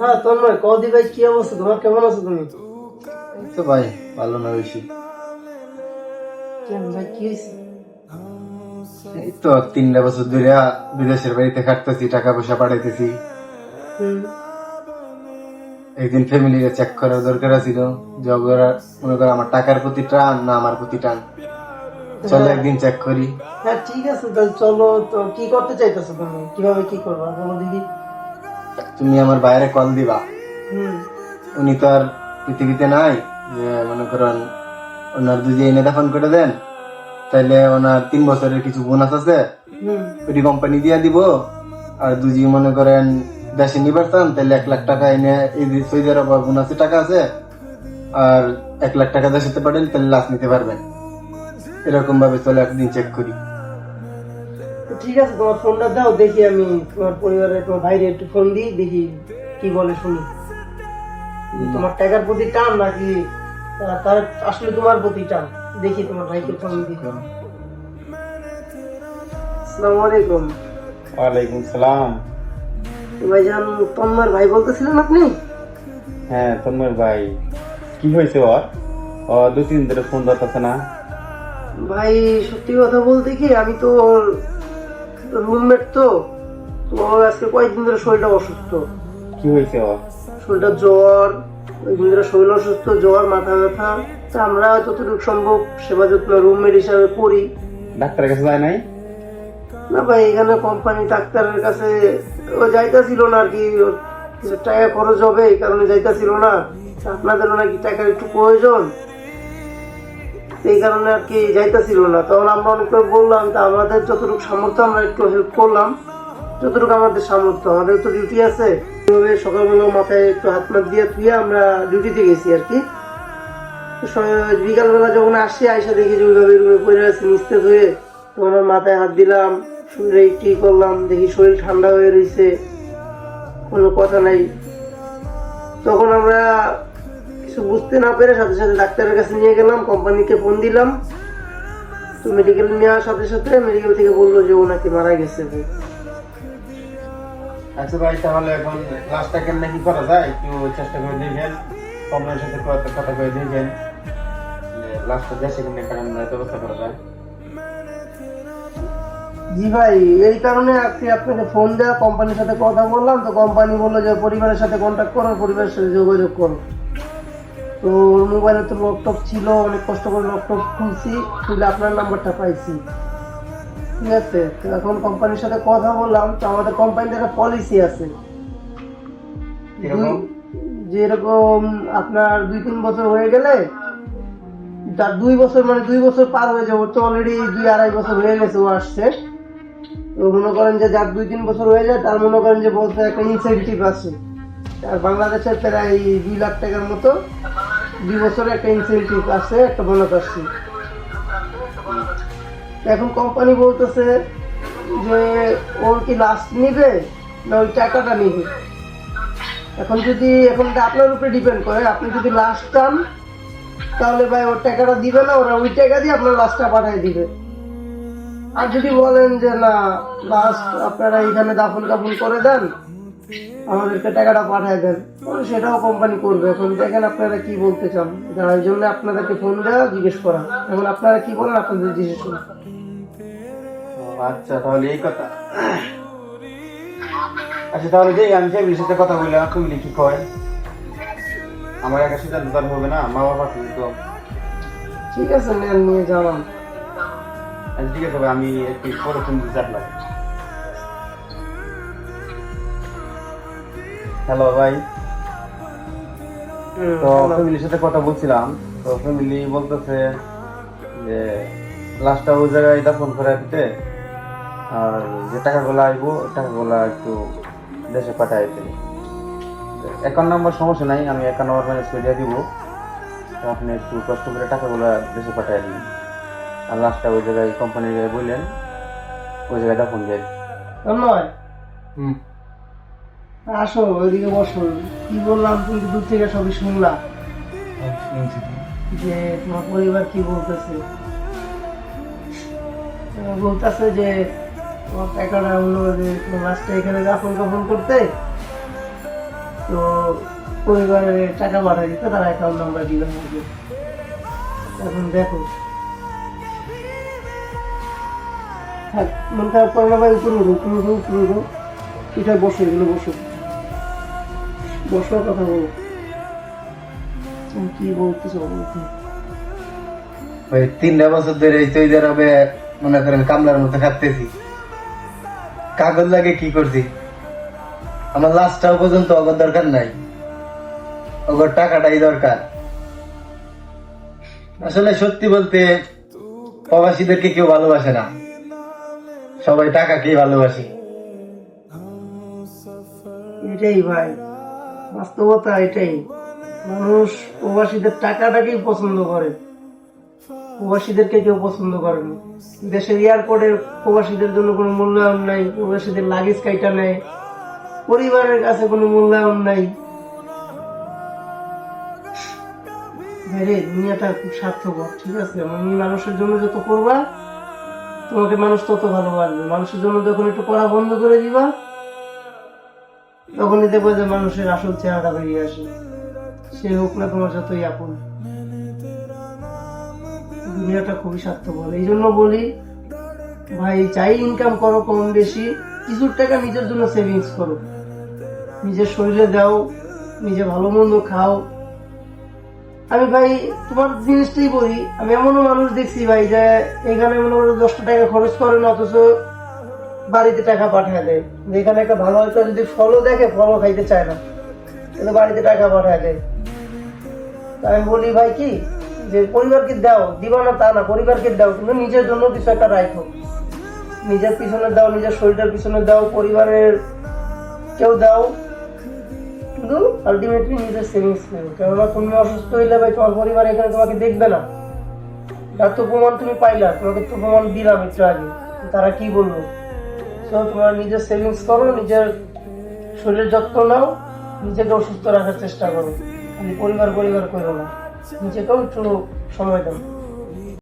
হ্যাঁ তন্ময় কদি ভাই, কি অবস্থা তোমার? কেমন আছো তুমি? তো ভাই ভালো না বেশি। কেন ভাই, কি হয়েছে? এই তো 3 বছর ধরে বিদেশের বাড়িতে খাটতেছি, টাকা পয়সা পাঠাইতেছি। হুম। একদিন ফ্যামিলিকে চেক করার দরকার ছিল যে ওরা মনে করো আমার টাকার প্রতি টান না আমার প্রতি টান। চলো হ্যাঁ একদিন চেক করি। হ্যাঁ, ঠিক আছে তাহলে চলো। তো কি করতে চাইতেছো তুমি? কিভাবে কি করবা বলো দেখি। তুমি আমার বাইরে কল দিবা। হুম উনি তো আর পৃথিবীতে নাই, যে মনে করেন ওনার যদি এনে দাফন করে দেন, তাইলে ওনার 3 বছরের কিছু বোনাস আছে, হুম। ওইটি কোম্পানি দিয়া দিব। আর যদি মনে করেন দেশে নিবার চান, তাহলে 1 লাখ টাকা এনে এই যে সৌদি আরব বোনাসের টাকা আছে, আর 1 লাখ টাকা দেশে পাঠালে তাহলে লাশ নিতে পারবেন। এরকম ভাবে চলে, একদিন চেক করি। তো ঠিক আছে, তোমার ফোনটা দাও দেখি, আমি তোমার পরিবারের তোমার ভাইরে একটু ফোন দিই দেখি কি বলে শুনি। তোমার টাকার প্রতি টান নাকি তার আসলে তোমার প্রতি টান? দেখি তোমার ভাইকে ফোন দিই। আসসালামু আলাইকুম। ওয়ালাইকুম সালাম। ভাইজান, তন্ময়ের ভাই বলতেছিলেন আপনি? হ্যাঁ তন্ময় ভাই, কি হয়েছে ওর? ও 2-3 দিন ধরে ফোন ধরতেছে না। ভাই সত্যি কথা বলতে কি, আমি তো রুমমেট, তো তো ওর আজকে কয়েকদিন ধরে শরীরটা অসুস্থ। কি হয়েছে ওর? শরীরটা জ্বর, কয়েকদিন ধরে শরীর অসুস্থ, জ্বর, মাথা ব্যথা। তা আমরা যতটুকু সম্ভব সেবা যত্ন রুমমেট হিসাবে করি। ডাক্তারের কাছে যায় নাই? না ভাই, এখানে কোম্পানি ডাক্তারের কাছে ও যাইতাছিল না আর কি, ওর কিছু টাকা খরচ হবে এই কারণে যাইতাছিল না। তা আপনাদেরও নাকি টাকার একটু প্রয়োজন, এই কারণে আর কি যাইতাছিল না। তখন আমরা অনেক করে বললাম, তা আমাদের যতটুকু সামর্থ্য আমরা একটু হেল্প করলাম, যতটুকু আমাদের সামর্থ্য। আমাদের তো ডিউটি আছে, এইভাবে সকালবেলা মাথায় একটু হাত মাত দিয়ে ধুয়ে আমরা ডিউটিতে গেছি আর কি। তো বিকালবেলা যখন আসি, আইসা দেখি যে ওইভাবে রুমে পড়ে আছে নিস্তেজ হয়ে। তখন ওর মাথায় হাত দিলাম, শরীরে কি করলাম, দেখি শরীর ঠান্ডা হয়ে রয়েছে, কোনো কথা নাই। তখন আমরা কিছু বুঝতে না পেরে সাথে সাথে ডাক্তারের কাছে নিয়ে গেলাম, কোম্পানিকে ফোন দিলাম। তো মেডিকেল নেওয়ার সাথে সাথে মেডিকেল থেকে বললো যে ও নাকি মারা গেছে। আচ্ছা ভাই, তাহলে এখন লাস্টটা কেমনে কি করা যায় একটু চেষ্টা করে দেখেন, কোম্পানির সাথে কথা করে দেখেন লাস্টটা দেশে কেমনে কাটানো যায়, ব্যবস্থা করা যায়। জি ভাই, এই কারণে আপনাকে ফোন দেওয়া, কোম্পানির সাথে কথা বললাম। তো কোম্পানি বললো যে পরিবারের সাথে কন্ট্যাক্ট করো, পরিবারের সাথে যোগাযোগ করো। তো ওর মোবাইলে তো ল্যাপটপ ছিল, অনেক কষ্ট করে ল্যাপটপ খুলছি, খুলে আপনার নাম্বারটা পাইছি। ঠিক আছে, তো এখন কোম্পানির সাথে কথা বললাম। তো আমাদের কোম্পানিতে একটা পলিসি আছে, কিরকম? যেরকম আপনার 2-3 বছর হয়ে গেলে, তার 2 বছর মানে 2 বছর পার হয়ে যাবে, ওর তো অলরেডি 2-2.5 বছর হয়ে গেছে ও আসছে। তো মনে করেন যে যার 2-3 বছর হয়ে যায়, তার মনে করেন যে বলতে একটা ইনসেন্টিভ আছে। আর বাংলাদেশের প্রায় 2 লাখ টাকার মতো 2 বছরে একটা ইনসেন্টিভ আছে, একটা বোনাস আসছে। এখন কোম্পানি বলতেছে যে ওর কি লাস্ট নিবে না ওই টাকাটা নিবে। এখন এটা আপনার উপরে ডিপেন্ড করে। আপনি যদি লাস্ট চান, তাহলে ভাই ওর টাকাটা দিবে না, ওরা ওই টাকা দিয়ে আপনার লাস্টটা পাঠিয়ে দিবে। আর যদি বলেন যে না, লাস্ট আপনারা এখানে দাফন কাফন করে দেন, আমাদেরকে টাকাটা পাঠিয়ে দেন, তাহলে সেটাও কোম্পানি করবে। এখন দেখেন আপনারা কি বলতে চান, এই জন্য আপনাদেরকে ফোন দেওয়া, জিজ্ঞেস করা। এখন আপনারা কি বলেন, আপনাদের ডিসিশন। আচ্ছা তাহলে এই কথা। আচ্ছা তাহলে যে আমি ফ্যামিলির সাথে কথা বললাম, ফ্যামিলি কি কয়? আমার একা সিদ্ধান্ত তার হবে না, মা বাবা তো। ঠিক আছে, নেন, নিয়ে যাওয়ান। আচ্ছা ঠিক আছে ভাই, আমি একটু পরে ফোন দিতে চাপলাম। হ্যালো ভাই। তো ফ্যামিলির সাথে কথা বলছিলাম, তো ফ্যামিলি বলতেছে যে লাস্টটা ওই জায়গায় দাফন করে দিতে, আর যে টাকাগুলো আসবো টাকাগুলো একটু দেশে পাঠাই দিতে। অ্যাকাউন্ট নাম্বার সমস্যা নাই, আমি অ্যাকাউন্ট নাম্বার ম্যানেজ করে দিয়ে দিব। তো আপনি একটু কষ্ট করে টাকাগুলো দেশে পাঠিয়ে দিন, আর লাস্টটা ওই জায়গায় কোম্পানির গায়ে বললেন ওই জায়গায় দাফন দিয়ে। নয়, হুম। আসো ওইদিকে বসো। কি বললাম তুমি তো দূর থেকে সবই শুনলাম, যে তোমার পরিবার কি বলতেছে। বলতেছে যে তোমার টাকাটা অন্য, যে তোমার লাস্টে এখানে দাফন কাফন করতে তো পরিবারে টাকা পাঠাই দিতে তারা অ্যাকাউন্ট নাম্বার দিবে আমাকে। এখন দেখো থাক, মন খারাপ করে না ভাই, উপরে উঠো উপরে উঠো উপরে উঠো, এটা বসো, এগুলো বসো বসো, কথা বলো, তুমি কি বলতেছো বলতে। ওই 3 বছর ধরে এই সৌদি আরবে মনে করেন কামলার মতো খাটতেছি, কাগজ লাগে কি করছি, আমার লাস্টটাও পর্যন্ত অগর দরকার নাই, অগর টাকাটাই দরকার। আসলে সত্যি বলতে প্রবাসীদেরকে কেউ ভালোবাসে না, সবাই টাকাকেই ভালোবাসে। এটাই ভাই বাস্তবতা, এটাই মানুষ প্রবাসীদের টাকাটাকেই পছন্দ করে, প্রবাসীদেরকে কেউ পছন্দ করে না। দেশের এয়ারপোর্টে প্রবাসীদের জন্য কোনো মূল্যায়ন নাই, প্রবাসীদের লাগেজ কাইটা নেয়, পরিবারের কাছে কোনো মূল্যায়ন নাই। ভাইরে দুনিয়াটা খুব স্বার্থপর, ঠিক আছে? তুমি মানুষের জন্য যত করবা তোমাকে মানুষ তত ভালোবাসবে। মানুষের জন্য যখন একটু করা বন্ধ করে দিবা তখনই দেখবো যে মানুষের আসল চেহারাটা বেরিয়ে আসে, সে হোক না তোমার যতই আপন। দুনিয়াটা খুবই স্বার্থপর, এই জন্য বলি ভাই চাই ইনকাম করো কম বেশি, কিছু টাকা নিজের জন্য সেভিংস করো, নিজের শরীরে দাও, নিজে ভালো মন্দ খাও। আমি ভাই তোমার জিনিসটাই বলি, আমি এমনও মানুষ দেখছি ভাই যে এখানে মনে করো 10 টাকা খরচ করে না, অথচ বাড়িতে টাকা পাঠায় দেয়। যেখানে একটা ভালো একটা যদি ফলও দেখে ফলও খাইতে চায় না, কিন্তু বাড়িতে টাকা পাঠায় দেয়। তাই আমি বলি ভাই কি যে পরিবারকে দাও, দিবা না তা না, পরিবারকে দাও, কিন্তু নিজের জন্য কিছু একটা রাখো, নিজের পিছনে দাও, নিজের শরীরের পিছনে দাও, পরিবারের কেউ দাও, কিন্তু আলটিমেটলি নিজের সেভিংস নেব। কেননা তুমি অসুস্থ হইলে ভাই তোমার পরিবার এখানে তোমাকে দেখবে না। তার তো প্রমাণ তুমি পাইলা, তোমাকে তো প্রমাণ দিলাম একটু আগে, তারা কি বলবো। তো তোমার নিজের সেভিংস করো, নিজের শরীরের যত্ন নাও, নিজেকে অসুস্থ রাখার চেষ্টা করো, খালি পরিবার পরিবার করো না, নিজেকেও একটু সময় দাও।